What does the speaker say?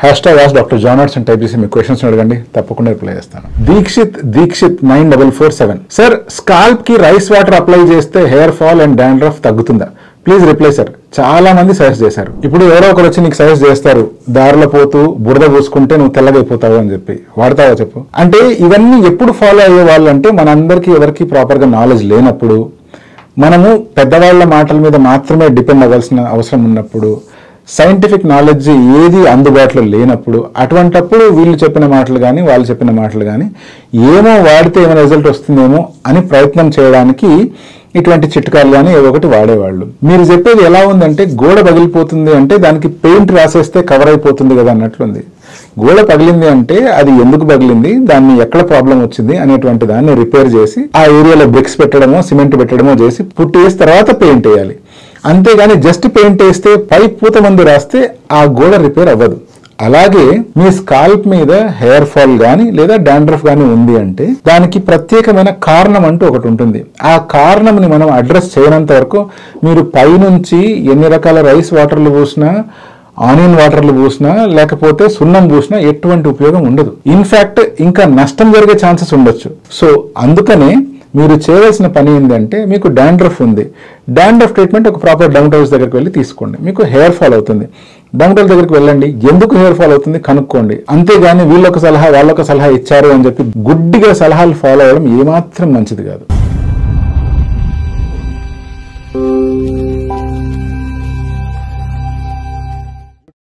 #ask Dr. John Arts అని type చేసి మీ questions అడగండి, తప్పకుండా రిప్లై చేస్తాను. దీక్షిత్ 9447 సార్, స్కాల్ప్ కి రైస్ వాటర్ అప్లై చేస్తే హెయిర్ ఫాల్ అండ్ డాండ్రఫ్ తగ్గుతుందా? Please reply sir. చాలా మంది సజెస్ట్ చేశారు. ఇప్పుడు ఎవరో ఒకరు వచ్చి నీకు సజెస్ట్ చేస్తారు, దారిలో పోతూ బురద పూసుకుంటే నువ్వు తెల్లగైపోతావు అని చెప్పి. వాడతావా చెప్పు? అంటే ఇవన్నీ ఎప్పుడు ఫాలో అయ్యే వాళ్ళు అంటే మనందరికీ ఎవరికి ప్రాపర్గా నాలెడ్జ్ లేనప్పుడు, మనము పెద్దవాళ్ల మాటల మీద మాత్రమే డిపెండ్ అవ్వాల్సిన అవసరం ఉన్నప్పుడు, సైంటిఫిక్ నాలెడ్జ్ ఏది అందుబాటులో లేనప్పుడు, అటువంటప్పుడు వీళ్ళు చెప్పిన మాటలు కానీ వాళ్ళు చెప్పిన మాటలు కానీ ఏమో వాడితే ఏమైనా రిజల్ట్ వస్తుందేమో అని ప్రయత్నం చేయడానికి ఇటువంటి చిట్కాలు కానీ ఏదో ఒకటి వాడేవాళ్ళు. మీరు చెప్పేది ఎలా ఉందంటే గోడ పగిలిపోతుంది అంటే దానికి పెయింట్ రాసేస్తే కవర్ అయిపోతుంది కదా అన్నట్లుంది. గోడ పగిలింది అంటే అది ఎందుకు పగిలింది, దాన్ని ఎక్కడ ప్రాబ్లం వచ్చింది అనేటువంటి దాన్ని రిపేర్ చేసి ఆ ఏరియాలో బ్రిక్స్ పెట్టడమో సిమెంట్ పెట్టడమో చేసి పుట్టి వేసి తర్వాత పెయింట్ వేయాలి. అంతేగాని జస్ట్ పెయింట్ వేస్తే పై పూత మందు రాస్తే ఆ గోడ రిపేర్ అవ్వదు. అలాగే మీ స్కాల్ప్ మీద హెయిర్ ఫాల్ కానీ లేదా డాండ్రఫ్ కానీ ఉంది అంటే దానికి ప్రత్యేకమైన కారణం అంటూ ఒకటి ఉంటుంది. ఆ కారణంని మనం అడ్రస్ చేయనంత వరకు మీరు పైనుంచి ఎన్ని రకాల రైస్ వాటర్లు పూసినా, ఆనియన్ వాటర్లు పూసినా, లేకపోతే సున్నం పూసినా ఎటువంటి ఉపయోగం ఉండదు. ఇన్ఫ్యాక్ట్ ఇంకా నష్టం జరిగే ఛాన్సెస్ ఉండొచ్చు. సో అందుకనే మీరు చేయవలసిన పని ఏంటంటే, మీకు డాండ్రఫ్ ఉంది, డాండ్రఫ్ ట్రీట్మెంట్ ఒక ప్రాపర్ డర్మటాలజిస్ట్ దగ్గరికి వెళ్ళి తీసుకోండి. మీకు హెయిర్ ఫాల్ అవుతుంది, డర్మటాలజిస్ట్ దగ్గరికి వెళ్ళండి, ఎందుకు హెయిర్ ఫాల్ అవుతుంది కనుక్కోండి. అంతేగాని వీళ్ళొక సలహా వాళ్ళొక సలహా ఇచ్చారు అని చెప్పి గుడ్డిగా సలహాలు ఫాలో అవ్వడం ఏమాత్రం మంచిది కాదు.